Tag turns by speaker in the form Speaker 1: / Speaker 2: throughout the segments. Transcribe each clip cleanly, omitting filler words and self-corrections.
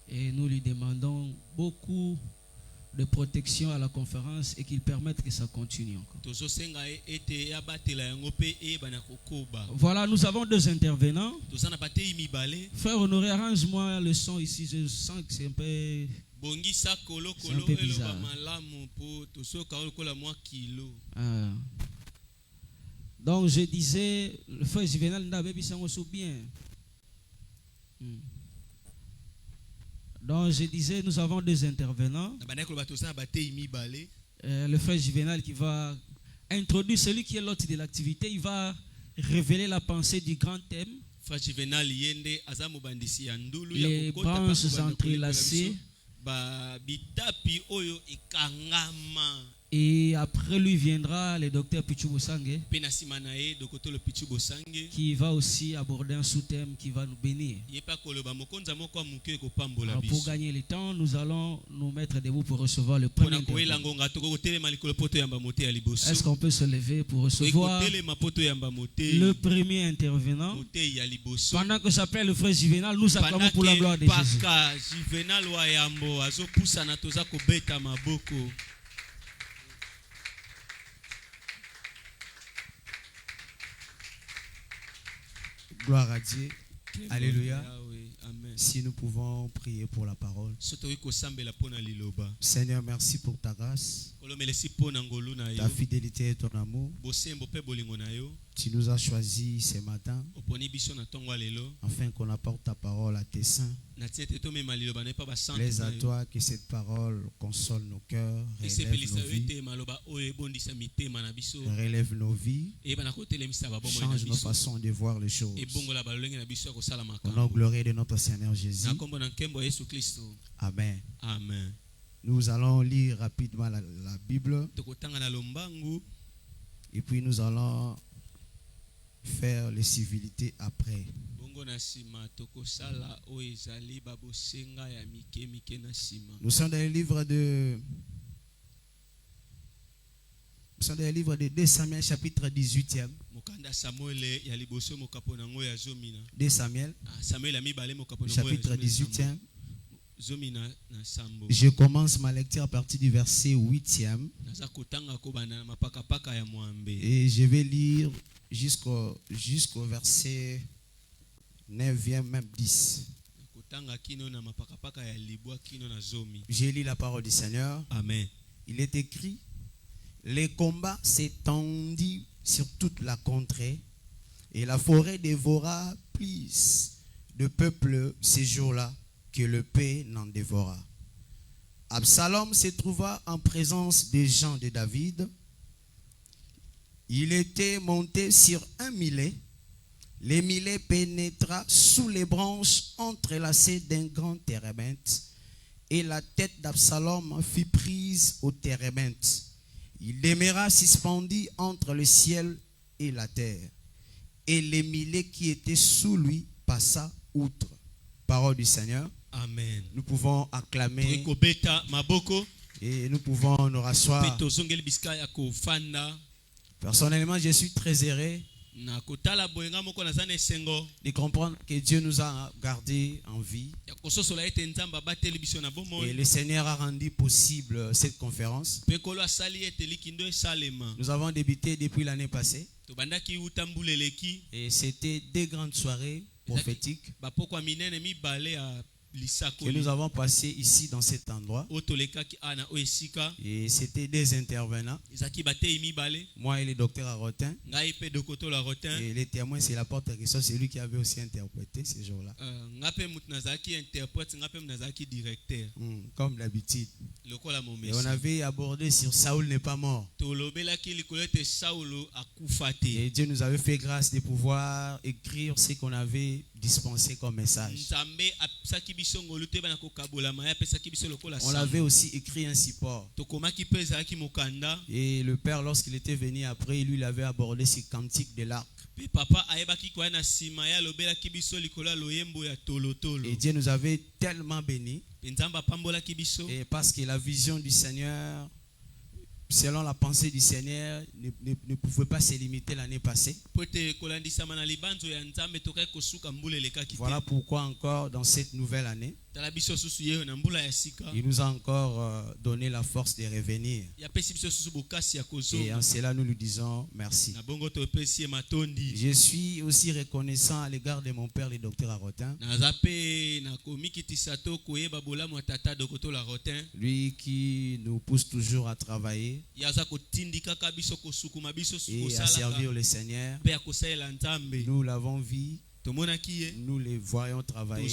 Speaker 1: Et nous lui demandons beaucoup de protection à la conférence et qu'il permette que ça continue encore. Voilà, nous avons deux intervenants. Frère Honoré, arrange-moi le son ici. Je sens que c'est un peu bizarre. Donc je disais, le frère Juvenal n'avait pas bien. Donc je disais, nous avons deux intervenants. Le frère Juvenal qui va introduire celui qui est l'hôte de l'activité. Il va révéler la pensée du grand thème. Les branches entrelacées. Et après lui viendra le docteur Pichu Bosangue qui va aussi aborder un sous-thème qui va nous bénir. Alors pour gagner le temps, nous allons nous mettre debout pour recevoir le premier intervenant. Est-ce qu'on peut se lever pour recevoir le premier intervenant? Pendant que j'appelle le frère Juvenal, nous acclamons pour la gloire de Jésus.
Speaker 2: Gloire à Dieu. Alléluia. Si nous pouvons prier pour la parole. Seigneur, merci pour ta grâce, ta fidélité et ton amour. Tu nous as choisis ce matin afin qu'on apporte ta parole à tes saints. Plaise à toi que cette parole console nos cœurs, relève nos vies, change nos façons de voir les choses. Au nom glorieux de notre Seigneur Jésus. Amen.
Speaker 1: Amen.
Speaker 2: Nous allons lire rapidement la Bible et puis nous allons faire les civilités après. Nous sommes dans le livre de 2 Samuel chapitre 18e. 2 Samuel chapitre 18e. Je commence ma lecture à partir du verset 8e. Et je vais lire jusqu'au verset 9e, même 10. J'ai lu la parole du Seigneur.
Speaker 1: Amen.
Speaker 2: Il est écrit: les combats s'étendit sur toute la contrée, et la forêt dévora plus de peuple ces jours-là que le paix n'en dévora. Absalom se trouva en présence des gens de David. Il était monté sur un millet. Le millet pénétra sous les branches entrelacées d'un grand térébinthe, et la tête d'Absalom fut prise au térébinthe. Il demeura suspendu entre le ciel et la terre, et le millet qui était sous lui passa outre. Parole du Seigneur.
Speaker 1: Amen.
Speaker 2: Nous pouvons acclamer et nous pouvons nous rasseoir. Personnellement, je suis très heureux de comprendre que Dieu nous a gardés en vie. Et le Seigneur a rendu possible cette conférence. Nous avons débuté depuis l'année passée. Et c'était deux grandes soirées prophétiques que nous avons passé ici dans cet endroit. Et c'était des intervenants, moi et le docteur Arotin. Et les témoins, c'est l'apôtre Christophe, c'est lui qui avait aussi interprété ce jour-là. Comme d'habitude. Et on avait abordé sur Saoul n'est pas mort. Et Dieu nous avait fait grâce de pouvoir écrire ce qu'on avait dispensé comme message. On l'avait aussi écrit un support. Et le père, lorsqu'il était venu après, lui, il avait abordé ce cantique de l'arc. Et Dieu nous avait tellement bénis. Et parce que la vision du Seigneur, selon la pensée du Seigneur, ne pouvait pas se limiter l'année passée. Voilà pourquoi encore dans cette nouvelle année, Il nous a encore donné la force de revenir. Et en cela, nous lui disons merci. Je suis aussi reconnaissant à l'égard de mon père, le docteur Arotin. Lui qui nous pousse toujours à travailler et à servir le Seigneur. Nous l'avons vu. Nous les voyons travailler et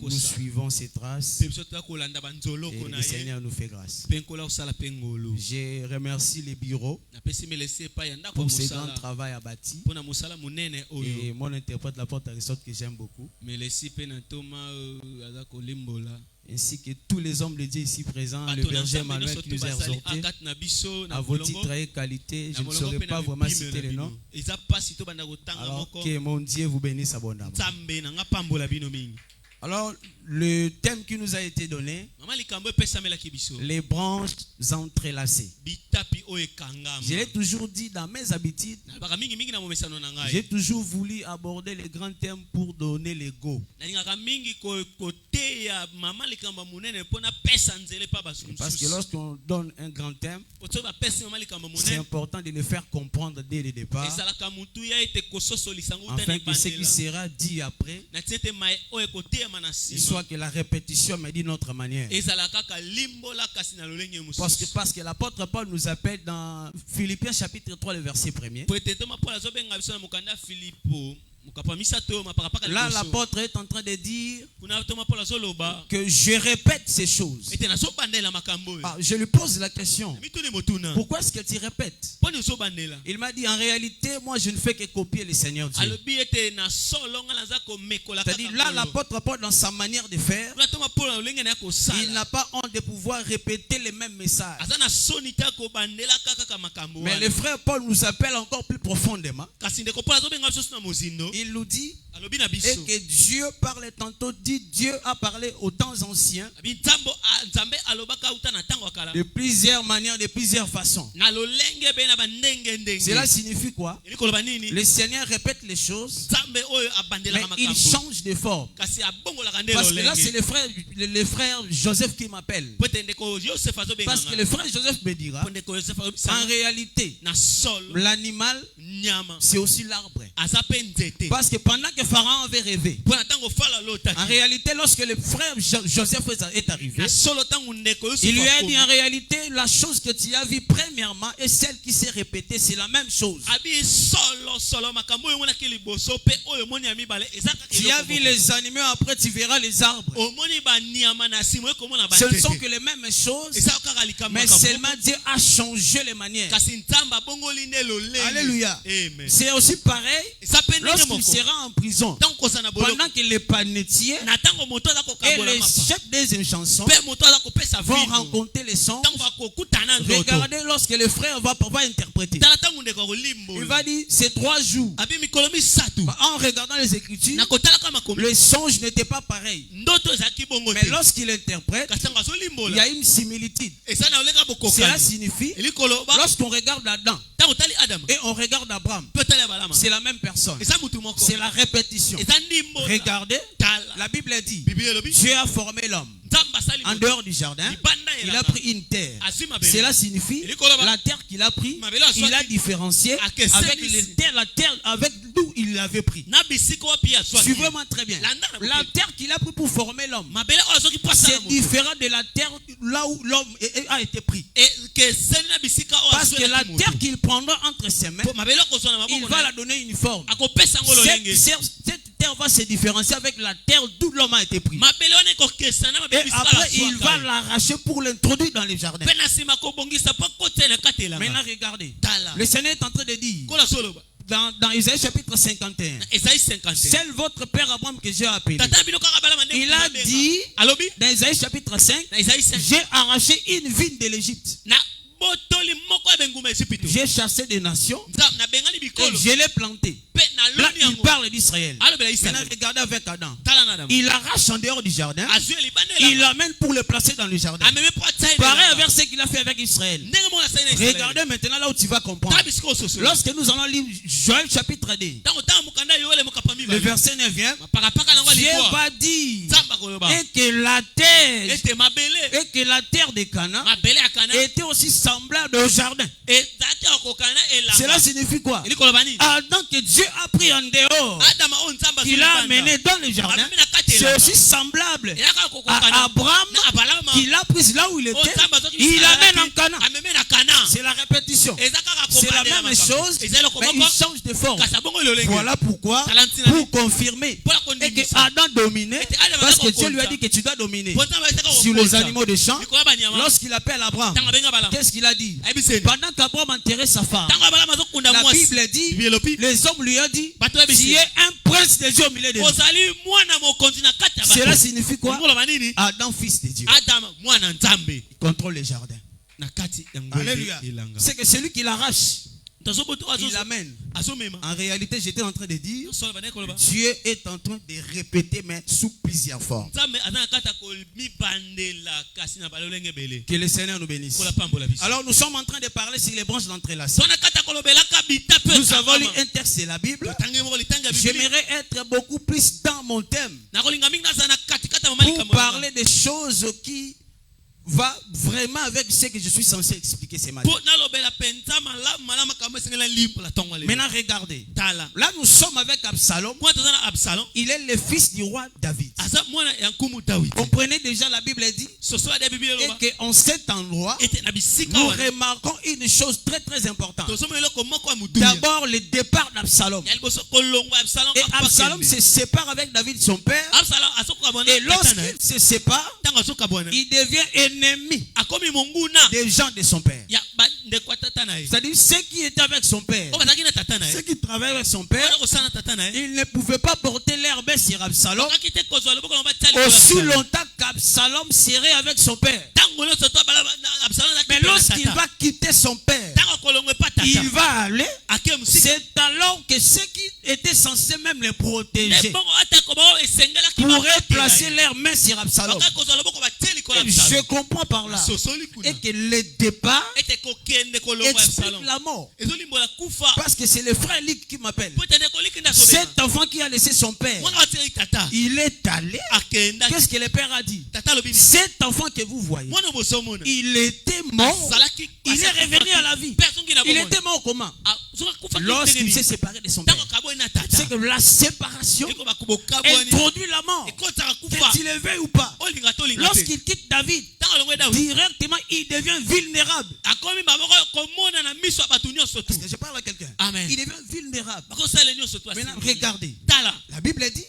Speaker 2: nous suivons ses traces et le Seigneur nous fait grâce. Je remercie les bureaux pour ce grand travail abattu et mon interprète, la porte Aristote, que j'aime beaucoup, ainsi que tous les hommes de Dieu ici présents, le berger Emmanuel qui nous a exhortés à vos titres et qualités. Je ne saurais pas vraiment citer les noms. Alors que mon Dieu vous bénisse abondamment. Alors, le thème qui nous a été donné, les branches entrelacées. Je l'ai toujours dit dans mes habitudes, j'ai toujours voulu aborder les grands thèmes pour donner les go. Parce que lorsqu'on donne un grand thème, c'est important de le faire comprendre dès le départ, afin que ce qui sera dit après, soit que la répétition me dit notre manière. Parce que l'apôtre Paul nous appelle dans Philippiens chapitre 3, le verset 1er. Là, l'apôtre est en train de dire que je répète ces choses. Je lui pose la question, pourquoi est-ce que tu répètes? Il m'a dit, en réalité, moi je ne fais que copier le Seigneur Dieu. C'est-à-dire, là, l'apôtre Paul, dans sa manière de faire, il n'a pas honte de pouvoir répéter les mêmes messages. Mais le frère Paul nous appelle encore plus profondément. Il nous dit et que Dieu parle tantôt, dit Dieu a parlé aux temps anciens de plusieurs manières, de plusieurs façons. Cela signifie quoi? Le Seigneur répète les choses, mais il change de forme. Parce que là, c'est le frère Joseph qui m'appelle. Parce que le frère Joseph me dira, en réalité, l'animal, c'est aussi l'arbre. Parce que pendant que Pharaon avait rêvé, en réalité, lorsque le frère Joseph est arrivé, il lui a dit, en réalité, la chose que tu as vue premièrement et celle qui s'est répétée, c'est la même chose. Tu as vu les animaux, après tu verras les arbres. Ce ne sont que les mêmes choses, mais seulement Dieu a changé les manières. Alléluia. C'est aussi pareil lorsqu'il sera en prison, pendant que les panetiers et les chefs des chansons vont rencontrer les sons. Regardez lorsque le frère va interpréter, il va dire c'est 3 jours. En regardant les Écritures, le songe n'était pas pareil, mais lorsqu'il interprète, il y a une similitude. Cela signifie, lorsqu'on regarde Adam et on regarde Abraham, c'est la même personne. C'est la répétition. Regardez, la Bible dit, Dieu a formé l'homme en dehors du jardin. Il a pris une terre. Cela signifie, la terre qu'il a pris, il a différencié avec la terre avec d'où il l'avait pris. Suivez-moi très bien. La terre qu'il a pris pour former l'homme, c'est différent de la terre là où l'homme a été pris. Parce que la terre qu'il prendra entre ses mains, il va la donner une forme. Cette terre va se différencier avec la terre d'où l'homme a été pris. Et après, il va l'arracher pour l'introduire dans les jardins. Maintenant, regardez. Le Seigneur est en train de dire dans Isaïe chapitre 51, c'est votre père Abraham que j'ai appelé. Il a dit dans Isaïe chapitre 5, j'ai arraché une vigne de l'Égypte. J'ai chassé des nations et je l'ai planté. Là, il parle d'Israël. Maintenant, regardez avec Adam. Il arrache en dehors du jardin. Il l'amène pour le placer dans le jardin. Pareil avec ce qu'il a fait avec Israël. Regardez maintenant là où tu vas comprendre. Lorsque nous allons lire Joël chapitre 2, le verset 9e, Dieu va dire et que la terre de Canaan était aussi semblable au jardin. Cela signifie quoi? Adam que Dieu a pris en dehors, qu'il a amené dans le jardin, c'est aussi semblable à Abraham qu'il a pris là où il était, il l'amène en Canaan. C'est la répétition. C'est la même chose, mais il change de forme. Voilà pourquoi, pour confirmer et que Adam dominait, parce que Dieu lui a dit que tu dois dominer sur les animaux des champs. Lorsqu'il appelle Abraham, qu'est-ce qu'il a dit? Pendant qu'Abraham enterrait sa femme, la Bible dit, les hommes lui ont dit, tu es un prince de Dieu au milieu de nous. Cela signifie quoi? Adam, fils de Dieu, il contrôle les jardins. Alléluia. C'est que celui qui l'arrache, il l'amène. En réalité, j'étais en train de dire, Dieu est en train de répéter, mais sous plusieurs formes. Que le Seigneur nous bénisse. Alors, nous sommes en train de parler sur les branches d'entrelacement. Nous avons lu un texte de la Bible. J'aimerais être beaucoup plus dans mon thème pour parler des choses qui va vraiment avec ce que je suis censé expliquer ce matin. Maintenant, regardez. Là, nous sommes avec Absalom. Il est le fils du roi David. Comprenez déjà, la Bible dit et qu'en cet endroit, nous remarquons une chose très très importante. D'abord, le départ d'Absalom. Et Absalom se sépare avec David, son père. Et lorsqu'il se sépare, il devient ennemi des gens de son père. C'est-à-dire ceux qui étaient avec son père, ceux qui travaillaient avec son père, ils ne pouvaient pas porter l'herbe sur Absalom aussi longtemps qu'Absalom serait avec son père. Mais lorsqu'il va quitter son père, il va aller. C'est alors que ceux qui étaient censés même les protéger pourraient placer leurs mains sur Absalom. Je comprends par là et que le départ explique la mort. Parce que c'est le frère Lick qui m'appelle. Cet enfant qui a laissé son père, il est allé. Qu'est-ce que le père a dit? Cet enfant que vous voyez, il était mort. Il est revenu à la vie. Il était mort comment? Lorsqu'il s'est séparé de son père. C'est que la séparation introduit la mort. Que tu le veuilles ou pas. Lorsqu'il quitte David, directement il devient vulnérable. Parce que je parle à quelqu'un. Il devient vulnérable. Maintenant, regardez. La Bible dit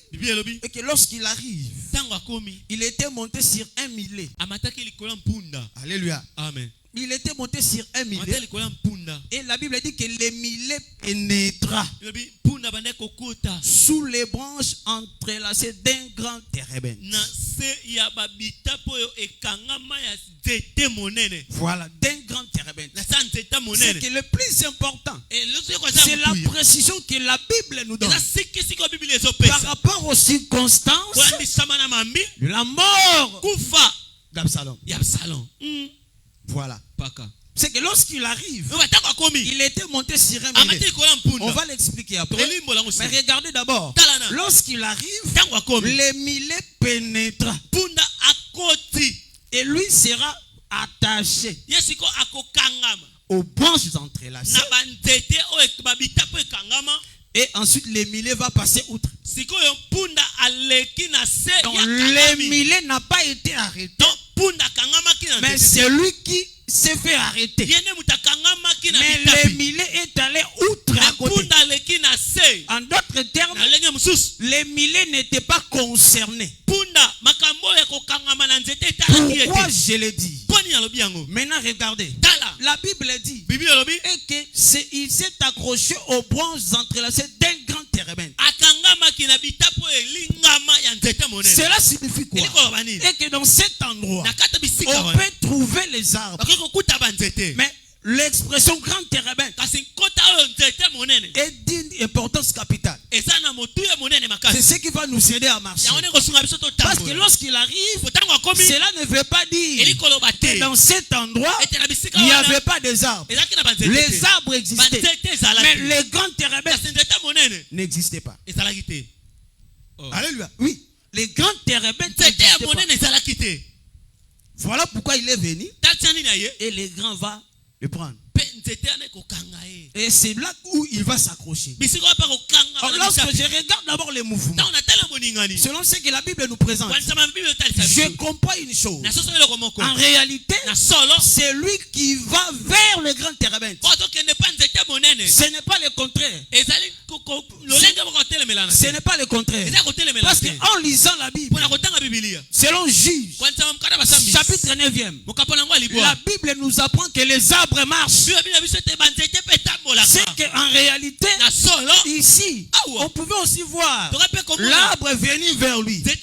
Speaker 2: et que lorsqu'il arrive, il était monté sur un millet. Alléluia. Amen. Il était monté sur un millet. Et la Bible dit que le millet pénétra sous les branches entrelacées d'un grand térébinthe. Voilà, d'un grand térébinthe. C'est que le plus important, c'est la précision que la Bible nous donne par rapport aux circonstances de la mort d'Absalom. Voilà. C'est que lorsqu'il arrive, il était monté sur un millet. On va l'expliquer après. Mais regardez d'abord. Lorsqu'il arrive, le millet pénétra. Et lui sera attaché aux branches entrelacées. Et ensuite, le millet va passer outre. Donc, le millet n'a pas été arrêté. Mais c'est lui qui s'est fait arrêter. Mais le millet est allé outre à côté. En d'autres termes, le millet n'était pas concerné. Pourquoi je le dis? Maintenant, regardez. La Bible dit qu'il s'est accroché aux branches entrelacées d'un grand térébinthe. Cela signifie quoi? Et que dans cet endroit, on peut trouver les arbres. Mais l'expression grand térébinthe est d'une importance capitale. C'est ce qui va nous aider à marcher. Parce que lorsqu'il arrive, cela ne veut pas dire que dans cet endroit, il n'y avait pas des arbres. Les arbres existaient. Mais le grand térébinthe n'existait pas. Alléluia. Oui. Les grands térébintes. Voilà pourquoi il est venu. Et les grands vont le prendre. Et c'est là où il va s'accrocher. Lorsque je regarde d'abord les mouvements, selon ce que la Bible nous présente, je comprends une chose. En réalité, c'est lui qui va vers le grand térébinthe. Ce n'est pas le contraire. Ce n'est pas le contraire. Parce qu'en lisant la Bible, selon Juge, chapitre 9e, la Bible nous apprend que les arbres marchent. C'est qu'en réalité, ici, on pouvait aussi voir l'arbre venir vers lui. Mais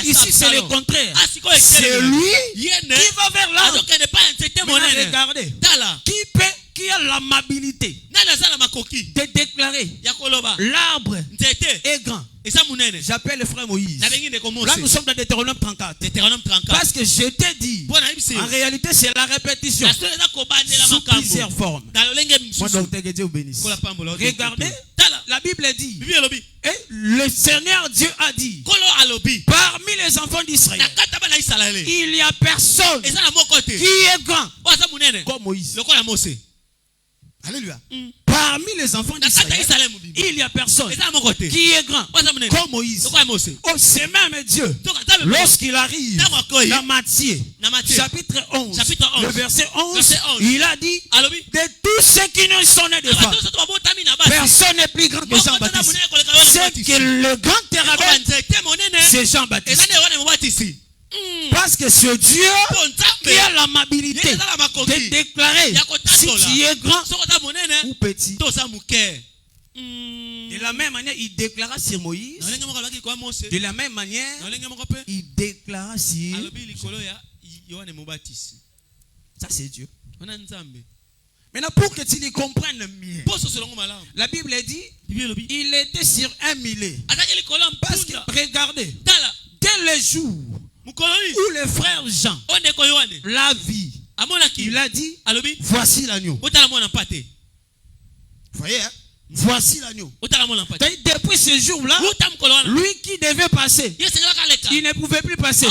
Speaker 2: ici, c'est le contraire. C'est lui qui va vers l'arbre. Regardez. Qui a l'amabilité de déclarer l'arbre est grand. J'appelle le frère Moïse. Là, nous sommes dans Deutéronome 34. Parce que je t'ai dit, en réalité, c'est la répétition sous plusieurs formes. Regardez, la Bible dit, et le Seigneur Dieu a dit, parmi les enfants d'Israël, il n'y a personne qui est grand comme Moïse. Alléluia. Parmi les enfants d'Israël, il y a personne qui est grand comme Moïse. Oh, c'est même Dieu. Lorsqu'il arrive dans Matthieu, chapitre 11, le verset 11, il a dit, de tous ceux qui ne sont nés de femmes, personne n'est plus grand que Jean-Baptiste. C'est que le grand térébinth, c'est Jean-Baptiste. Parce que ce Dieu qui a l'amabilité de déclarer si tu es grand ou petit. De la même manière, il déclara sur Moïse. De la même manière, il déclara sur ça, c'est Dieu. Maintenant, pour que tu les comprennes mieux, la Bible dit il était sur un millet. Parce que, regardez, dès le jour où le frère Jean l'a vu, il a dit, voici l'agneau. Vous voyez, hein? Voici l'agneau. Depuis ce jour-là, lui qui devait passer, il ne pouvait plus passer.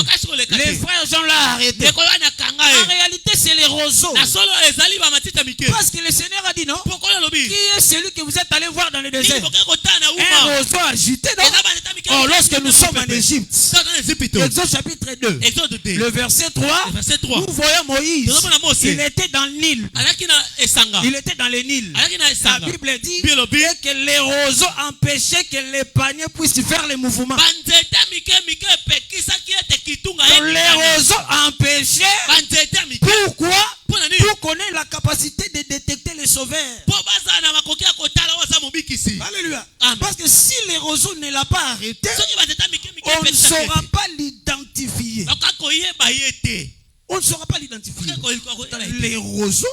Speaker 2: Les frères Jean l'ont arrêté. En réalité, c'est les roseaux. Parce que le Seigneur a dit non. Qui est celui que vous êtes allé voir dans le désert? Un roseau agité. Oh, lorsque nous sommes en Égypte, Exode chapitre 2, le verset 3, nous voyons Moïse. Il était dans le Nil. Il était dans le Nil. La Bible dit que les roseaux empêchaient que les paniers puissent faire les mouvements. Les roseaux empêchaient. Pourquoi? Pour connaître la capacité de détecter les sauveurs. Alléluia. Parce que si les roseaux ne l'ont pas arrêté, on ne saura pas l'identifier. On ne saura pas l'identifier. Les roseaux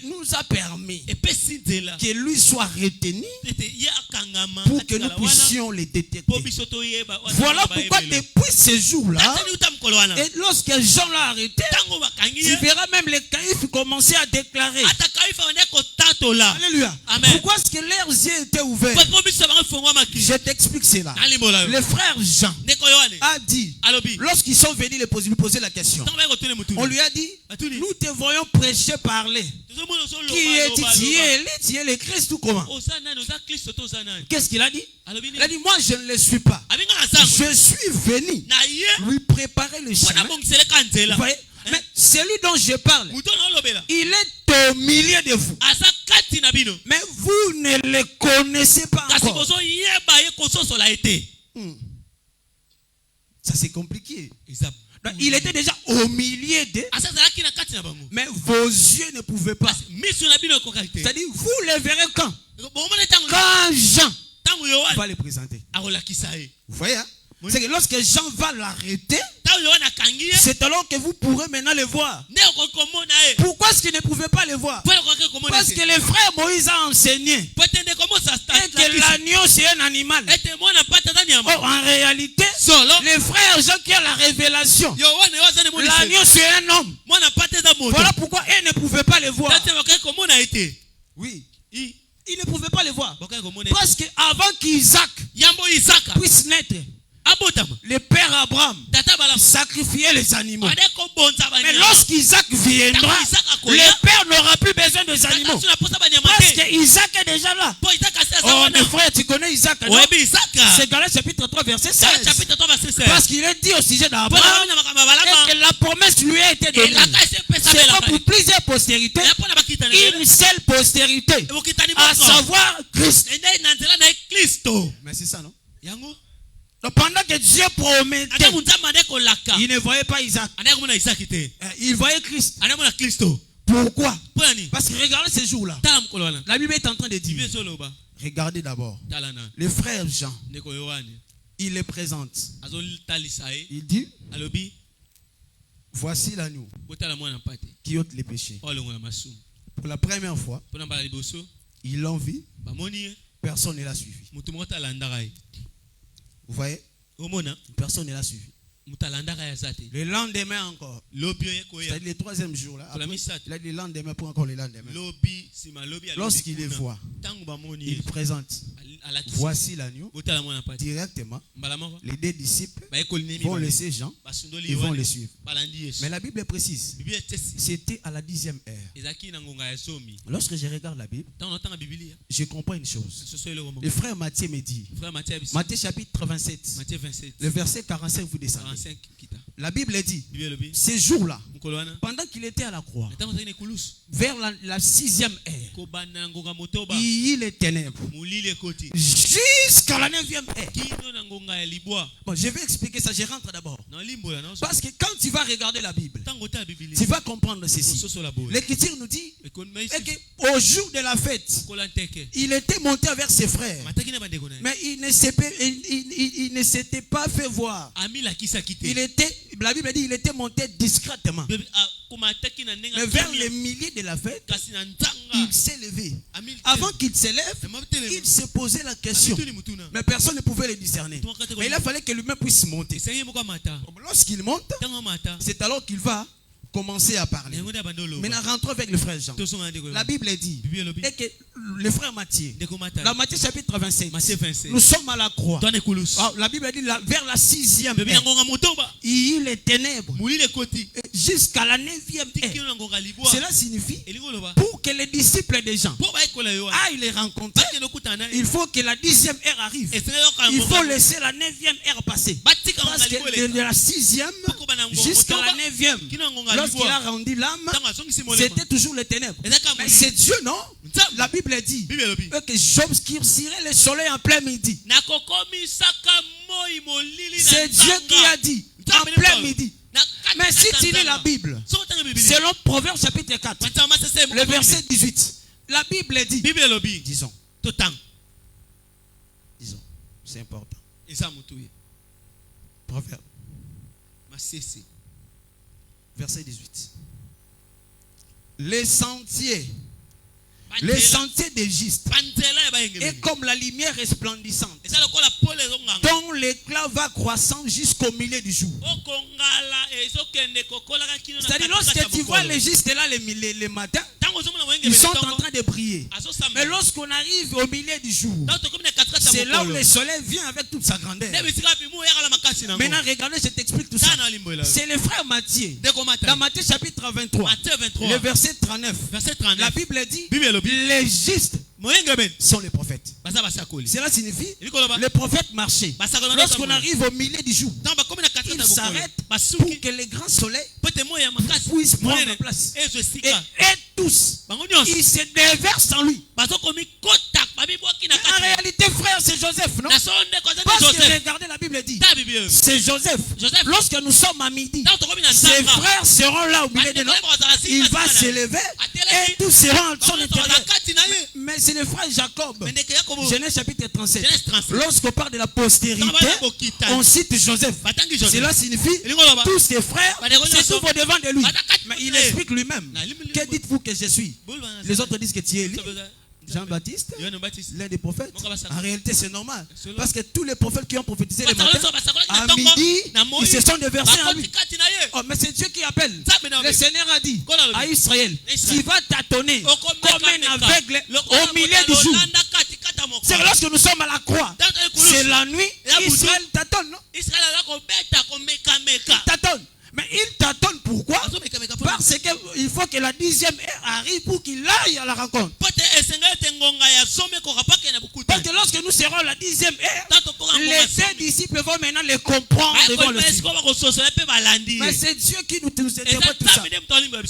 Speaker 2: nous a permis que lui soit retenu pour que nous puissions les détecter. Voilà pourquoi depuis ce jour-là, et lorsque Jean l'a arrêté, tu verras même les caïfs commencer à déclarer. Alléluia. Pourquoi est-ce que leurs yeux étaient ouverts? Je t'explique cela. Le frère Jean a dit, lorsqu'ils sont venus lui poser la question, on lui a dit, nous te voyons prêcher, parler. Qui est-il? Tu es le Christ ou comment? Qu'est-ce qu'il a dit? Il a dit, moi je ne le suis pas. Je suis venu lui préparer le chemin. Vous voyez? Mais celui dont je parle, il est au milieu de vous. Mais vous ne le connaissez pas encore. Ça c'est compliqué. Donc, il était déjà au milieu d'eux. Mais vos yeux ne pouvaient pas. C'est-à-dire, vous le verrez quand? Quand Jean va le présenter. Vous voyez, hein? C'est que lorsque Jean va l'arrêter, c'est alors que vous pourrez maintenant le voir. Pourquoi est-ce qu'il ne pouvait pas le voir? Parce que le frère Moïse a enseigné et que l'agneau c'est un animal. Oh, en réalité, le frère Jean qui a la révélation, l'agneau c'est un homme. Voilà pourquoi il ne pouvait pas le voir. Oui. ils ne pouvaient pas les voir. Parce qu'avant qu'Isaac puisse naître, le père Abraham sacrifiait les animaux. Mais lorsqu'Isaac viendra, le père n'aura plus besoin des animaux. Parce qu'Isaac est déjà là. Oh mes frères, tu connais Isaac, non? C'est Galates chapitre 3 verset 16. Parce qu'il est dit au sujet d'Abraham et que la promesse lui a été donnée. C'est pas pour plusieurs postérités, une seule postérité, à savoir Christ. Mais c'est ça, non? Donc pendant que Dieu promettait, il ne voyait pas Isaac. Il voyait Christ. Pourquoi? Parce que regardez ces jours-là. La Bible est en train de dire. Regardez d'abord. Le frère Jean, il les présente. Il dit, voici l'agneau qui ôte les péchés. Pour la première fois, ils l'ont vu. Personne ne l'a suivi. Vous voyez? Personne ne l'a suivi. Le lendemain encore. C'est-à-dire le troisième jour là. Après, il a dit le lendemain pour encore le lendemain. Lorsqu'il les voit, il présente. Voici l'agneau. Directement, les deux disciples vont laisser Jean. Ils vont les suivre. Mais la Bible précise. C'était à la 10e heure. Lorsque je regarde la Bible, je comprends une chose. Le frère Matthieu me dit. Matthieu chapitre 27. Le verset 45 vous descendez. La Bible dit, ces jours-là, pendant qu'il était à la croix, vers la 6e heure, il y a les ténèbres jusqu'à la 9e heure. Bon, je vais expliquer ça, je rentre d'abord. Parce que quand tu vas regarder la Bible, tu vas comprendre ceci. L'Écriture nous dit qu'au jour de la fête, il était monté avec ses frères, mais il ne s'était pas fait voir. La Bible dit qu'il était monté discrètement. Mais vers le milieu de la fête, il s'est levé. Avant qu'il se lève, il se posait la question. Mais personne ne pouvait le discerner. Mais il a fallu que lui-même puisse monter. Lorsqu'il monte, c'est alors qu'il va commencer à parler. Maintenant, rentrons avec le frère Jean. La Bible dit que le frère Matthieu, dans Matthieu chapitre 27, nous sommes à la croix. La Bible dit vers la 6e heure, il y a les ténèbres jusqu'à la 9e heure. Cela signifie pour que les disciples de Jean aillent les rencontrer, il faut que la 10e heure arrive. Il faut laisser la 9e heure passer. Parce que de la 6e jusqu'à la 9e, lorsqu'il a rendu l'âme, c'était toujours les ténèbres. Mais c'est Dieu, non? La Bible dit que j'obscurcirai le soleil en plein midi. C'est Dieu qui a dit en plein midi. Mais si tu lis la Bible, selon Proverbes chapitre 4, le verset 18, la Bible dit, disons, c'est important. Proverbe, verset 18. Les sentiers d'Égypte est comme la lumière resplendissante dont l'éclat va croissant jusqu'au milieu du jour. C'est-à-dire lorsque tu vois l'Égypte là le matin, ils sont en train de briller. Mais lorsqu'on arrive au milieu du jour, c'est là où le soleil vient avec toute sa grandeur. Maintenant regardez, je t'explique tout ça. C'est le frère Matthieu. Dans Matthieu chapitre 23, le verset 39, la Bible dit les justes sont les prophètes. Cela signifie les prophètes marchaient. Lorsqu'on arrive au milieu du jour, ils s'arrêtent pour que les grands soleils puissent prendre place. Et tous, ils se déversent en lui. En réalité, frère, c'est Joseph, non? Parce que regardez, la Bible dit, c'est Joseph. Lorsque nous sommes à midi, ses frères seront là au milieu de nous. Il va se lever et tous seront en son intérieur. Mais c'est le frère Jacob. Genèse chapitre 37. Lorsqu'on parle de la postérité, on cite Joseph. Cela signifie tous ses frères se trouvent au devant de lui. Mais il explique lui-même. Que dites-vous que je suis? Les autres disent que tu es Élie. Jean-Baptiste, l'un des prophètes. En réalité, c'est normal. Parce que tous les prophètes qui ont prophétisé le matin, à midi, ils se sont déversés en lui. Oh, mais c'est Dieu qui appelle. Le Seigneur a dit à Israël, tu vas tâtonner comme un aveugle au milieu du jour. C'est lorsque nous sommes à la croix. C'est la nuit, Israël tâtonne, non? Il tâtonne. Mais il tâtonne pourquoi? Parce qu'il faut que la 10e heure arrive pour qu'il aille à la rencontre. Parce que lorsque nous serons à la 10e heure, les deux disciples vont maintenant les comprendre devant le Seigneur. Mais c'est Dieu qui nous interprète tout ça.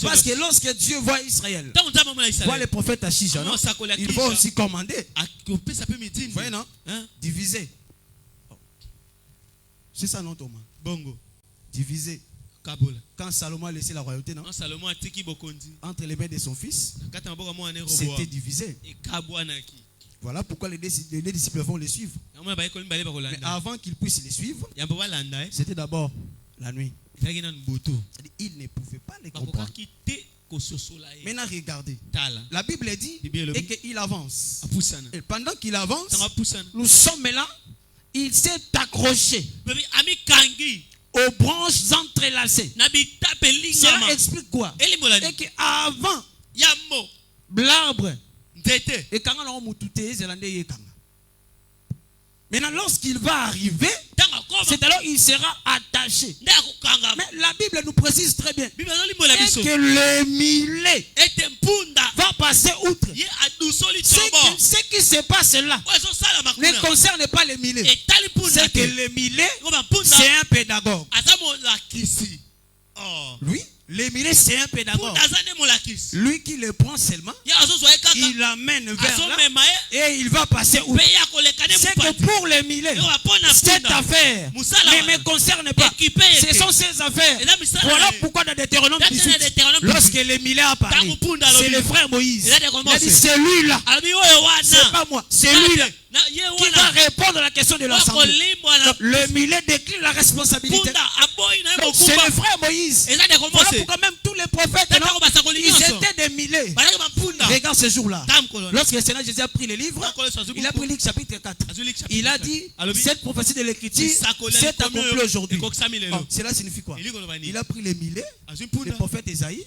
Speaker 2: Parce que lorsque Dieu voit Israël, voit les prophètes à Chicha, il va aussi commander. Vous voyez, non? Diviser. C'est ça, non, Thomas? Bongo. Diviser. Quand Salomon a laissé la royauté, non? Entre les mains de son fils, c'était divisé. Voilà pourquoi les disciples vont les suivre. Mais avant qu'ils puissent les suivre, c'était d'abord la nuit. Ils ne pouvaient pas les comprendre. Maintenant, regardez. La Bible dit et qu'il avance. Et pendant qu'il avance, nous sommes là. Il s'est accroché aux branches entrelacées. Cela explique quoi? Et qu'avant l'arbre, et quand on a maintenant, lorsqu'il va arriver, c'est alors il sera attaché. Mais la Bible nous précise très bien et que le millet va passer outre. Ce qui se passe là ne concerne pas le millet. C'est que le millet, c'est un pédagogue. Lui, le millet, c'est un pédagogue. Lui qui le prend seulement, il l'amène vers là et il va passer outre. C'est que pour le millet, cette affaire ne me concerne pas. Ce sont ses affaires. Voilà pourquoi dans Deutéronome 18, lorsque le millet a parlé, c'est le frère Moïse. Il a dit, c'est lui-là. C'est pas moi, c'est lui-là qui va répondre à la question de l'assemblée. Le millet décline la responsabilité. C'est le frère Moïse. Voilà pourquoi même tous les prophètes, ils étaient des millets. Regarde ce jour-là. Lorsque le Seigneur Jésus a pris le livre, il a pris Luc chapitre 4. Il a dit, cette prophétie de l'écriture s'est accomplie aujourd'hui. Cela signifie quoi? Il a pris les millets, le prophète Esaïe,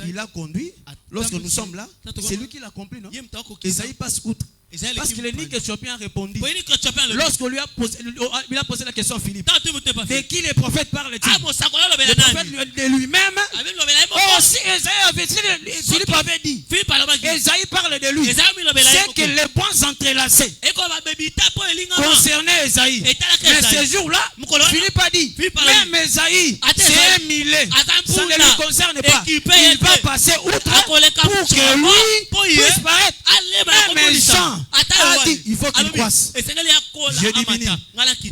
Speaker 2: il a conduit. Lorsque nous sommes là, c'est lui qui l'a accompli, non? Esaïe passe outre. Parce que l'ennemi éthiopien a répondu. Lorsqu'on lui a posé la question à Philippe, de qui les prophètes parlent-ils? Le prophète de lui-même. Aussi, Philippe avait dit. Esaïe parle de lui. C'est que les points entrelacés concernaient Esaïe. Mais ce jour-là, Philippe a dit, même Esaïe, c'est un millet. Ça ne le concerne pas. Il va passer outre pour que lui puisse paraître. Même Jean a dit, il faut qu'il croisse. Je diminue.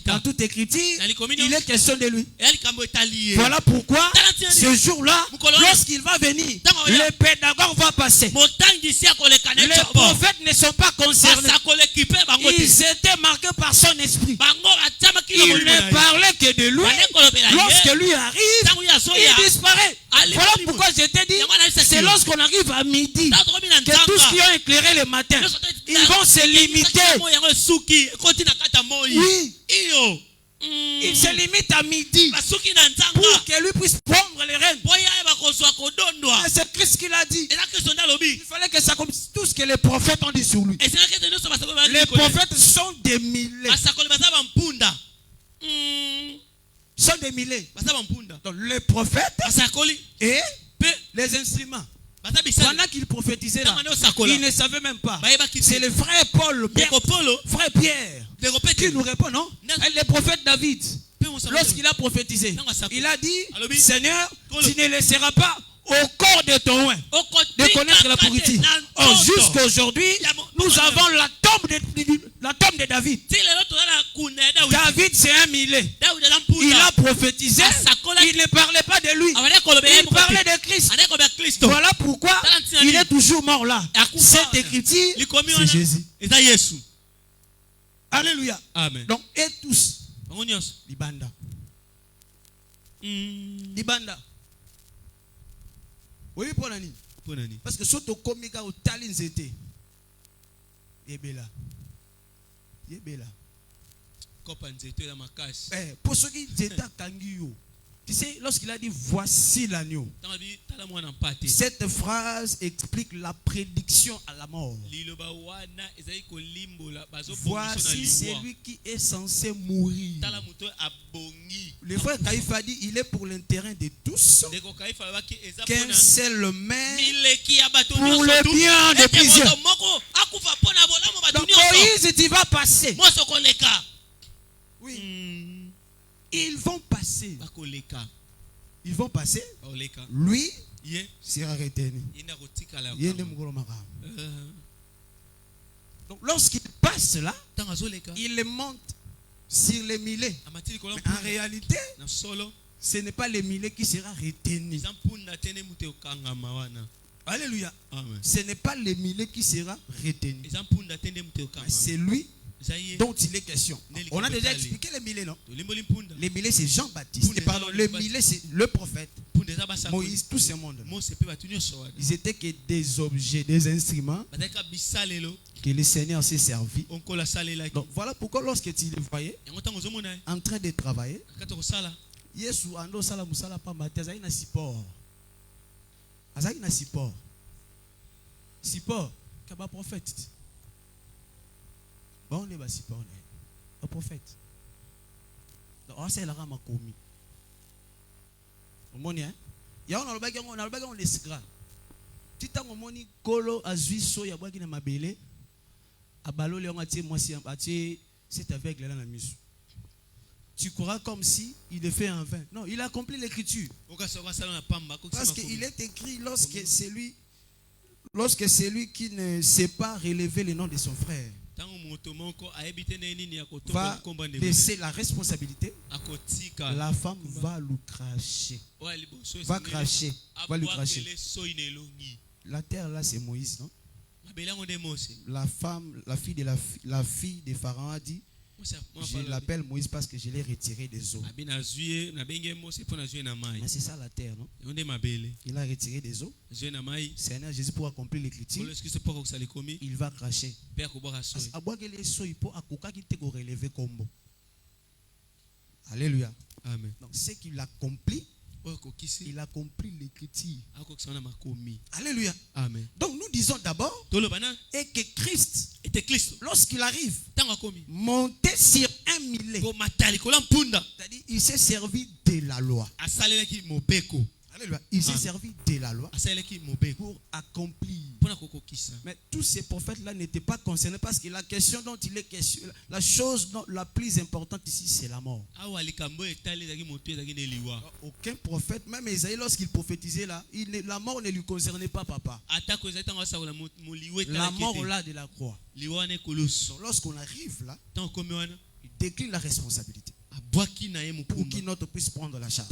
Speaker 2: Dans toute écriture, il est question de lui. Voilà pourquoi, ce jour-là, lorsqu'il va venir, le pédagogue va passer. Les prophètes ne sont pas concernés. Ils étaient marqués par son esprit. Il ne parlait que de lui. Lorsque lui arrive, il disparaît. Voilà pourquoi je t'ai dit, c'est lorsqu'on arrive à midi que tous ceux qui ont éclairé le matin, ils vont se limiter. Oui. Il se limite à midi pour que lui puisse prendre les rênes. C'est Christ qui l'a dit. Il fallait que ça comme tout ce que les prophètes ont dit sur lui. Les prophètes sont des millets. Sont des millets. Donc les prophètes et les instruments. Pendant qu'il prophétisait là, il ne savait même pas. C'est le frère Paul, frère Pierre, qui nous répond, non? Le prophète David, lorsqu'il a prophétisé, il a dit, Seigneur, tu ne laisseras pas au corps de ton oint de connaître la pourriture. Or, jusqu'à aujourd'hui, nous avons la tombe de David. David, c'est un millet. Il a prophétisé. Il ne parlait pas de lui. Il parlait de Christ. Voilà pourquoi il est toujours mort là. Cette écriture, c'est Jésus. Alléluia. Amen. Donc, et tous. Libanda. Libanda. Oui, pour Nani. Parce que surtout comme au talin c'était. Yebela. Yebela.
Speaker 1: Pour ceux qui étaient kangiyo. Tu sais, lorsqu'il a dit voici l'agneau, cette phrase explique la prédiction à la mort. Voici celui qui est censé mourir. Le frère Kaïf a dit il est pour l'intérêt de tous, qu'un seul maître pour le bien de plusieurs. Donc Moïse, tu vas passer. Oui. Ils vont passer. Ils vont passer. Lui sera retenu. Donc lorsqu'il passe là, il monte sur les millets. Mais en réalité, ce n'est pas les millets qui sera retenu. Alléluia. Ce n'est pas les millets qui sera retenu. C'est lui dont il est question. On a déjà expliqué les millets, non? Les millets, c'est Jean-Baptiste. Et pardon, les millets, c'est le prophète, Moïse, tout ce monde. Ils étaient que des objets, des instruments que le Seigneur s'est servi. Donc voilà pourquoi lorsque tu les voyais en train de travailler, Yesu ando sala musala pa mateza ina support. Azaki na support. Support kaba prophète. Bon, on est basi pour un prophète. Donc, c'est la rama commis. Au monde, hein? Il y a un bagage, on a le bagage, on est gras. Tu t'as mon moni colo azuiso ya bagi na mabele. Abalo le on a tiré moi si c'est aveugle là la mise. Tu crois comme si il est fait en vain. Non, il a accompli l'écriture. Parce qu'il est écrit lorsque c'est lui qui ne sait pas relever le nom de son frère va laisser la responsabilité, la femme va lui cracher. Va cracher. Va lui cracher. La terre là c'est Moïse, non? La femme, la fille de Pharaon a dit je l'appelle Moïse parce que je l'ai retiré des eaux. Mais c'est ça la terre, non? Il a retiré des eaux. Seigneur Jésus pour accomplir l'écriture, il va cracher. Alléluia. Amen.
Speaker 2: Donc ce qu'il accomplit, il accomplit l'écriture. Alléluia.
Speaker 1: Amen.
Speaker 2: Donc nous disons d'abord et que Christ, lorsqu'il arrive, monté sur un millet, c'est-à-dire il s'est servi de la loi. Alléluia. Il s'est servi de la loi pour accomplir. Mais tous ces prophètes-là n'étaient pas concernés parce que la question dont il est question, la chose la plus importante ici, c'est la mort. Aucun prophète, même Isaïe, lorsqu'il prophétisait là, la mort ne lui concernait pas, papa. La mort là de la croix. Donc, lorsqu'on arrive là, il décline la responsabilité. Pour qu'il notre puisse prendre la charge.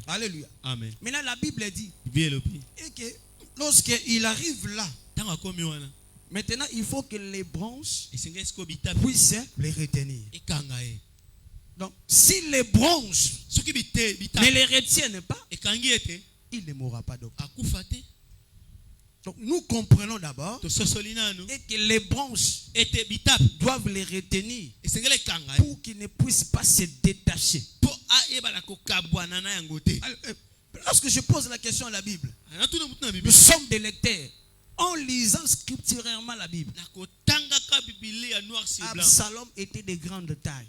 Speaker 2: Alléluia.
Speaker 1: Amen.
Speaker 2: Maintenant la Bible dit et que lorsqu'il arrive là, maintenant il faut que les branches puissent les retenir. Donc si les branches ne les retiennent pas, il ne mourra pas. Donc nous comprenons d'abord et que les branches doivent les retenir pour qu'ils ne puissent pas se détacher. Lorsque je pose la question à la Bible, nous sommes des lecteurs. En lisant scripturairement la Bible, Absalom était de grande taille.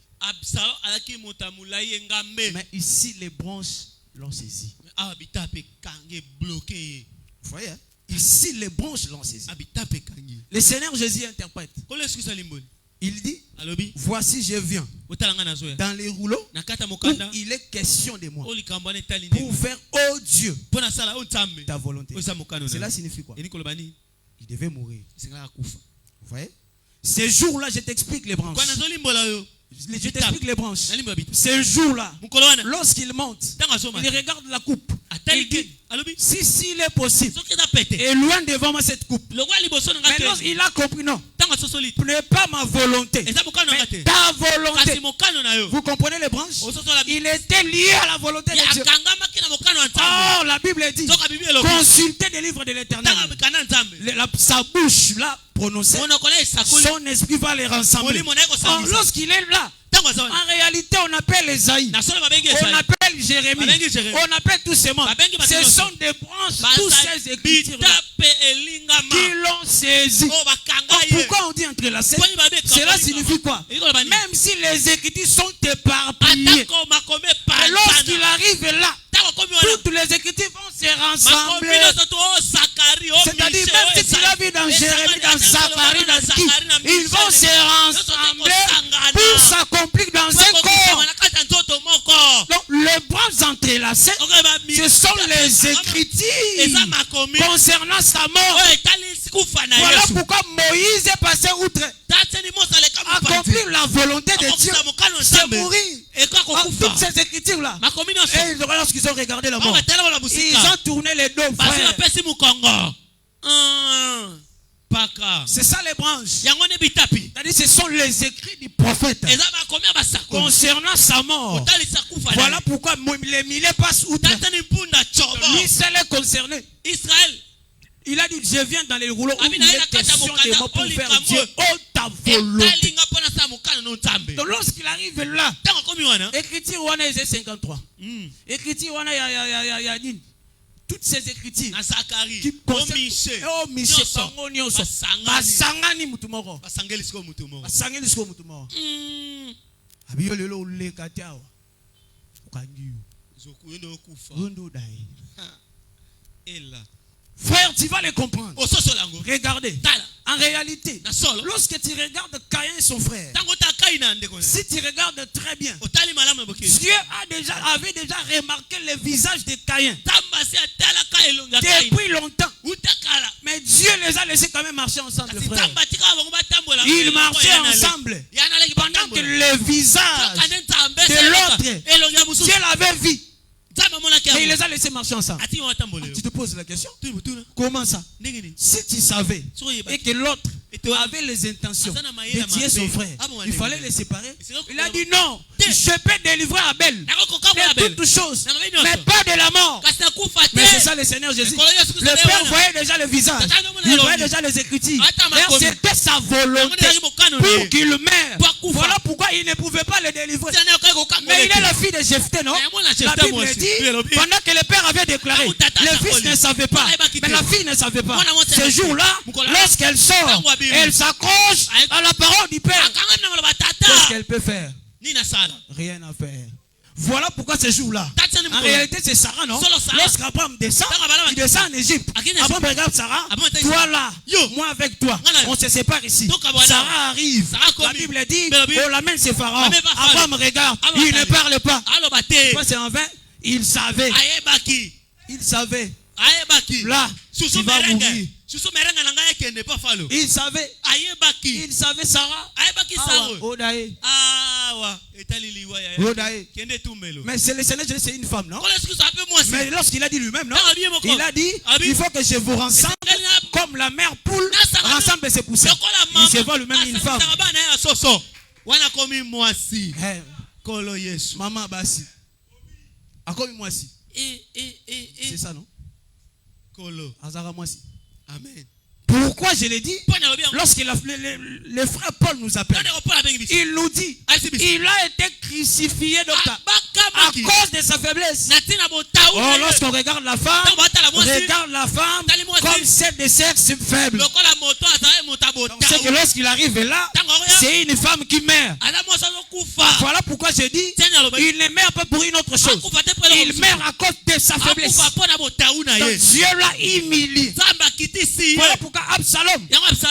Speaker 2: Mais ici les branches l'ont saisi. Vous voyez, hein? Ici, les branches l'ont saisi. Le Seigneur Jésus interprète. Il dit, voici je viens dans les rouleaux où il est question de moi pour faire, oh Dieu, ta volonté. Cela signifie quoi? Il devait mourir. Vous voyez? Ces jours-là, je t'explique les branches. Je t'explique les branches. Ce jour-là, lorsqu'il monte, il regarde la coupe. Il dit, si s'il est possible, et loin devant moi cette coupe. Mais il a compris, non. Ce n'est pas ma volonté, mais ta volonté. Vous comprenez les branches? Il était lié à la volonté de Dieu. Oh, la Bible dit, consultez les livres de l'Éternel. Sa bouche là prononcée, son esprit va les rassembler. Oh, lorsqu'il est là, en réalité, on appelle Esaïe, on appelle Jérémie, on appelle tous ces membres. Ce sont des branches, tous ces écritures qui l'ont saisi. Pourquoi on dit entrelacé? Cela signifie quoi? Même si les écritures sont éparpillées, lorsqu'il arrive là, toutes les écritures vont se rassembler. C'est-à-dire, même si tu l'as vu dans Jérémie, dans Zacharie, dans qui, ils vont se rassembler pour s'accomplir dans un corps. Donc, les branches entrelacées, ce sont les écritures concernant sa mort. Voilà pourquoi Moïse est passé outre. Accomplir la volonté de Dieu, c'est mourir. Toutes ces écritures-là, et lorsqu'ils ont regardé la mort, ils ont tourné les dos, frère. C'est ça les branches. C'est-à-dire, ce sont les écrits du prophète concernant sa mort. Voilà pourquoi les milliers passent outre. Lui seul est concerné. Israël, il a dit, je viens dans les rouleaux où il est question de moi pour faire Dieu ta volonté. Donc lorsqu'il arrive là, écriture wana est 53. Écriture wana y a dit toutes ces écritures qui concernent oh Michel Pango nyonso basangani mutu moko basangeli siko mutu moko abiyo lelo uleka tawa ukangiyo zokuendo okufa ndo dai ela. Frère, tu vas les comprendre. Regardez. En réalité, lorsque tu regardes Caïn et son frère, si tu regardes très bien, Dieu avait déjà remarqué le visage de Caïn depuis longtemps. Mais Dieu les a laissés quand même marcher ensemble, frère. Ils marchaient ensemble pendant que le visage de l'autre, Dieu l'avait vu. Et il les a laissés marcher ensemble. Tu te poses la question, comment ça? Si tu savais et que l'autre avait les intentions de tuer son frère, il fallait les séparer. Il a dit non, je peux délivrer Abel de toutes choses, mais pas de la mort. Mais c'est ça le Seigneur Jésus. Le Père voyait déjà le visage, il voyait déjà les écritures. C'était sa volonté pour qu'il meure. Voilà pourquoi il ne pouvait pas le délivrer. Mais il est la fille de Jephthé, non? La Bible dit, pendant que le père avait déclaré, le fils ne savait pas, mais la fille ne savait pas. Ce jour-là, lorsqu'elle sort, elle s'accroche à la parole du père. Qu'est-ce qu'elle peut faire? Rien à faire. Voilà pourquoi ce jour-là, en réalité c'est Sarah, non? Lorsqu'Abraham descend, il descend en Égypte. Abraham regarde Sarah, toi là, moi avec toi, on se sépare ici. Sarah arrive, la Bible dit, on l'amène chez Pharaon. Abraham regarde, il ne parle pas. C'est en vain, il savait. Il savait. Là, tu vas mourir. Il savait. Il savait Sarah. Mais c'est le Seigneur, c'est une femme, non? Mais lorsqu'il a dit lui-même, non? Il a dit, il faut que je vous rassemble comme la mère poule rassemble ses poussins. Il se voit lui-même une femme. Maman Bassi. C'est ça, non? Amen. Pourquoi je l'ai dit? Lorsque le frère Paul nous appelle, il nous dit, il a été crucifié à cause de sa faiblesse. Oh, lorsqu'on regarde la femme, comme celle de sexe faible. C'est que lorsqu'il arrive là, c'est une femme qui meurt. Voilà pourquoi je dis, il ne meurt pas pour une autre chose. Il meurt à cause de sa faiblesse. Donc Dieu l'a humilié. Voilà pourquoi Absalom,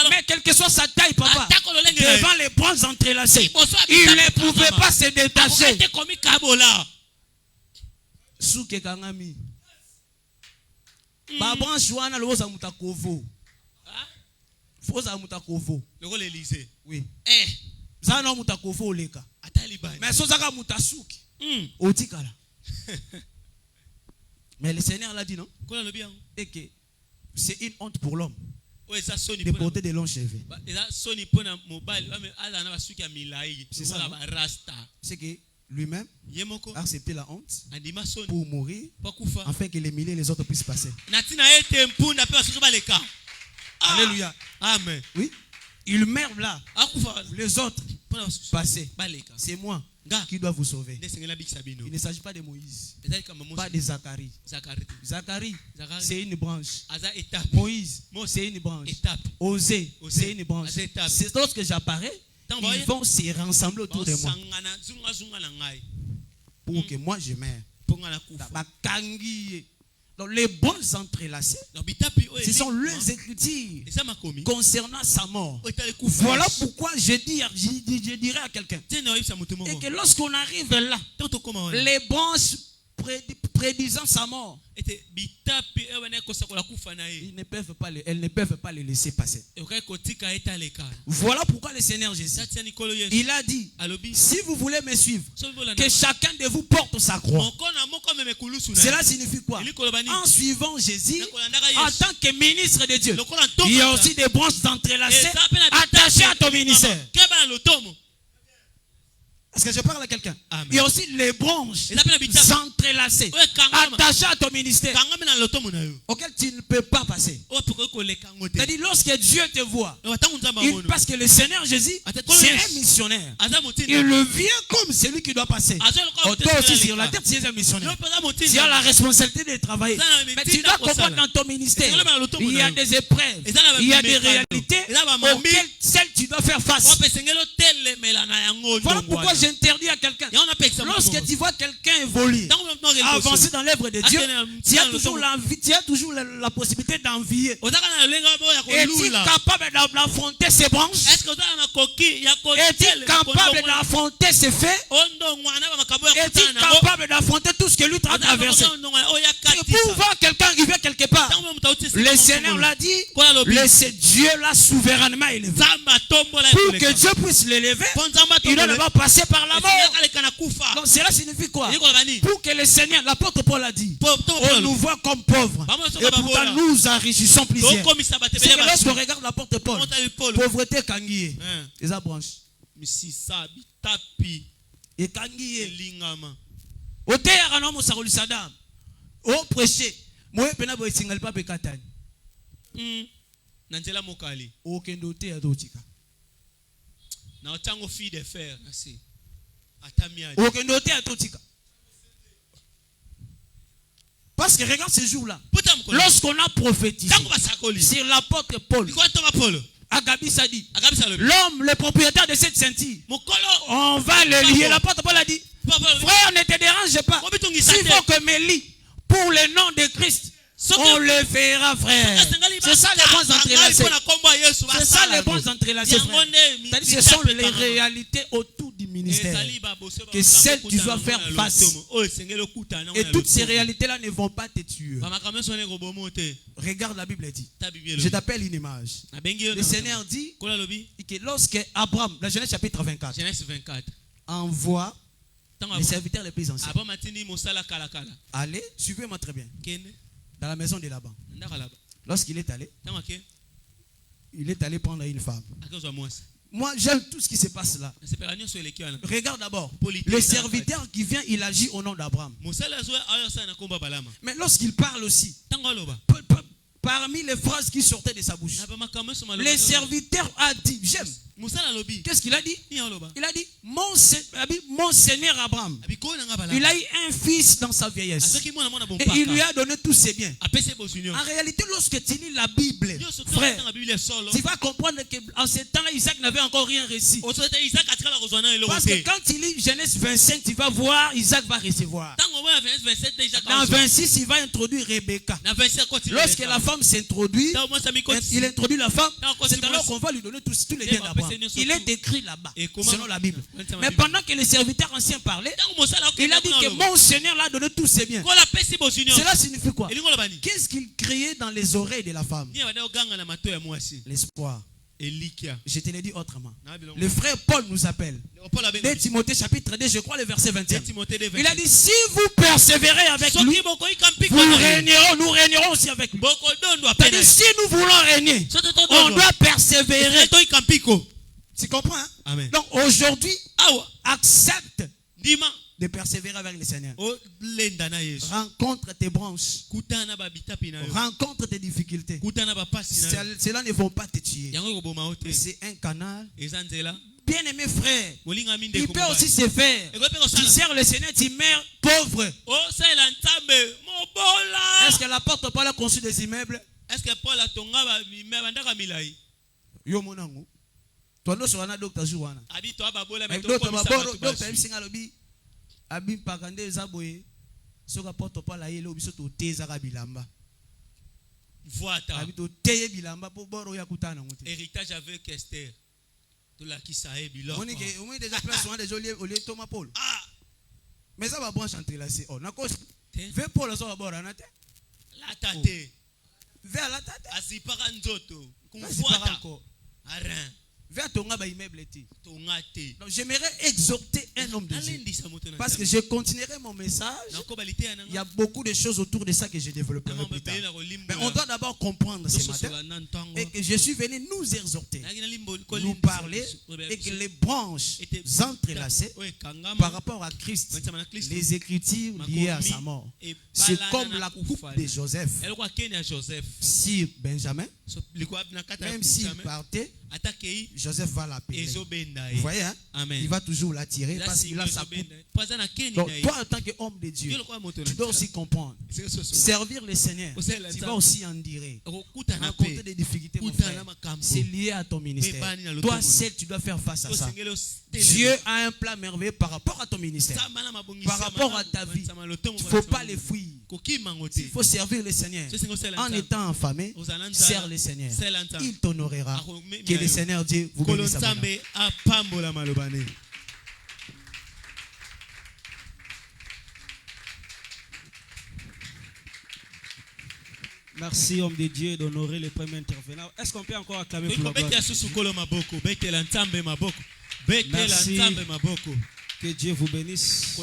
Speaker 2: mais quelle que soit sa taille, papa, devant les branches entrelacées, il ne pouvait pas se détacher. Souke kangami. Ba branche wana loza mutakovo. Foza mutakovo. Loko l'Élysée. Oui. Zana mutakovo leka. Mais sozaka mutasuki. Otikala. Mais le Seigneur l'a dit, non? Et que c'est une honte pour l'homme de porter de longs cheveux. C'est ça. C'est que lui-même a accepté la honte pour mourir, afin que les milliers et les autres puissent passer. Alléluia.
Speaker 1: Amen.
Speaker 2: Oui. Il meurt là. Les autres passer. C'est moi qui dois vous sauver. Il ne s'agit pas de Moïse, pas de Zacharie. Zacharie, c'est une branche. Moïse, c'est une branche. Osée, c'est une branche. C'est lorsque j'apparais, ils vont se rassembler autour de moi pour que moi je meure. Donc les bons entrelacés, ce sont les écritures concernant sa mort. Voilà pourquoi je dirais à quelqu'un, et que lorsqu'on arrive là, les branches prédisant sa mort, elles ne peuvent pas les laisser passer. Voilà pourquoi le Seigneur Jésus, il a dit, si vous voulez me suivre, que chacun de vous porte sa croix. Cela signifie quoi? En suivant Jésus, en tant que ministre de Dieu, il y a aussi des branches entrelacées attachées à ton ministère. Est-ce que je parle à quelqu'un? Il y a aussi les branches s'entrelacer, attachées à ton ministère, auquel tu ne peux pas passer. C'est-à-dire, lorsque Dieu te voit, parce que le Seigneur Jésus, c'est un missionnaire. Il vient comme celui qui doit passer. Toi aussi sur la terre, tu es un missionnaire. Tu as la responsabilité de travailler. Mais tu dois comprendre dans ton ministère, il y a des épreuves, il y a des réalités auxquelles celles tu dois faire face. Voilà pourquoi j'interdis à quelqu'un. Lorsque tu vois quelqu'un évoluer, avancer dans l'œuvre de Dieu, tu as toujours l'envie, tu as toujours la possibilité d'envier. Es-tu capable d'affronter ces branches? Es-tu capable d'affronter ces faits? Es-tu capable d'affronter tout ce que lui a traversé? Pour voir quelqu'un arriver quelque part, le Seigneur l'a dit, laissez Dieu là souverainement élevé. Pour que Dieu puisse l'élever, il doit d'abord passer par la mort. Donc cela signifie quoi? Pour que le Seigneur, l'apôtre Paul a dit, on nous voit comme pauvres, et pourtant nous enrichissons plusieurs. C'est que lorsqu'on regarde l'apôtre Paul, pauvreté kangiye, les branches. Et kangiye. Au terre, on a Sadam. Au prêcher. Moi, je ne sais pas si Nanjela Mokali. Aucun doute à Dotika. Na otango fille de fer. Merci. Aucun doute à Dotika. Parce que regarde ce jour-là. Lorsqu'on a prophétisé sur l'apôtre Paul, Agabi s'est dit, l'homme, le propriétaire de cette ceinture, on va le lier. L'apôtre Paul a dit, frère, ne te dérange pas. S'il faut que me lie pour le nom de Christ, on le fera, frère. C'est ça les bons entrelacés. C'est ça les bons entrelacés, frère. Ce sont les réalités autour du ministère que celles tu dois faire face. Et toutes ces réalités-là ne vont pas te tuer. Regarde, la Bible dit, je t'appelle une image. Le Seigneur dit que lorsque Abraham, dans Genèse chapitre 24, envoie les serviteurs les plus anciens, allez, suivez-moi très bien, dans la maison de Laban. Lorsqu'il est allé, il est allé prendre une femme. Moi, j'aime tout ce qui se passe là. Regarde d'abord, le serviteur qui vient, il agit au nom d'Abraham. Mais lorsqu'il parle aussi, parmi les phrases qui sortaient de sa bouche, le serviteur a dit, j'aime. Qu'est-ce qu'il a dit? Il a dit, mon Seigneur Abraham, il a eu un fils dans sa vieillesse. Et il lui a donné tous ses biens. En réalité, lorsque tu lis la Bible, frère, tu vas comprendre qu'en ce temps-là, Isaac n'avait encore rien reçu. Parce que quand tu lis Genèse 25, tu vas voir, Isaac va recevoir. Dans 26, il va introduire Rebecca. Lorsque la femme s'introduit, il introduit la femme, c'est alors qu'on va lui donner tous les biens d'Abraham. Il est écrit là-bas, selon la Bible. Mais pendant que les serviteurs anciens parlaient, il a dit que mon Seigneur l'a donné tous ses biens. Cela signifie quoi? Qu'est-ce qu'il criait dans les oreilles de la femme? L'espoir. Je te l'ai dit autrement. Le frère Paul nous appelle. 2 Timothée chapitre 2, je crois le verset 21. Il a dit, si vous persévérez avec lui, nous régnerons aussi avec lui. C'est-à-dire, si nous voulons régner, on doit persévérer. Tu comprends, hein? Amen. Donc aujourd'hui, accepte de persévérer avec le Seigneur. Rencontre tes branches. Rencontre tes difficultés. Cela ne vont pas te tuer. C'est un canal. Bien-aimé frère, il peut aussi se faire. Tu sers le Seigneur, tu meurs pauvre. Est-ce que l'apôtre Paul a conçu des immeubles?
Speaker 3: Est-ce que Paul a tonga
Speaker 2: yo monango. Toi non sur un docteur Jouana.
Speaker 3: Abi toi babola mais
Speaker 2: docteur Msinga lobi. Abi pakande zaboye. Soka apôtre Paul a yelo biso to tezaka bilamba.
Speaker 3: Voata.
Speaker 2: Abi to teye bilamba po boro ya kutana ngote.
Speaker 3: Héritage avec Esther. To la kisae bilamba.
Speaker 2: On est au moins déjà place on a des oliviers Thomas Paul. Ah. Mais ça va branche entrelacé. Oh, na cause. Ve Paul so bora na te.
Speaker 3: La tate.
Speaker 2: Vers la tête.
Speaker 3: Asipaka nzoto.
Speaker 2: Kumfuata.
Speaker 3: Arin.
Speaker 2: Vers tonga ba immeuble ti. Tongate. Donc j'aimerais exhorter un homme de Dieu. Parce que je continuerai mon message. Il y a beaucoup de choses autour de ça que je développerai plus tard. Mais on doit d'abord comprendre ce matin et que je suis venu nous exhorter, nous parler et que les branches entrelacées par rapport à Christ, les Écritures liées à sa mort. C'est comme la coupe de Joseph sur Benjamin. Même s'il partait, Joseph va l'appeler. Vous voyez, hein? Il va toujours l'attirer parce qu'il a sa coupe. Donc, toi, en tant qu'homme de Dieu, tu dois aussi comprendre. Servir le Seigneur, tu vas aussi en dire. Rencontrer des difficultés, mon frère, c'est lié à ton ministère. Toi, seul, tu dois faire face à ça. Dieu a un plan merveilleux par rapport à ton ministère, par rapport à ta vie. Il ne faut pas les fuir. Il faut servir le Seigneur. En étant affamé, sers le Seigneur. Il t'honorera. Que le Seigneur Dieu vous bénisse.
Speaker 4: Merci, homme de Dieu, d'honorer le premier intervenant. Est-ce qu'on peut encore acclamer pour la gloire? Merci. Que Dieu vous bénisse.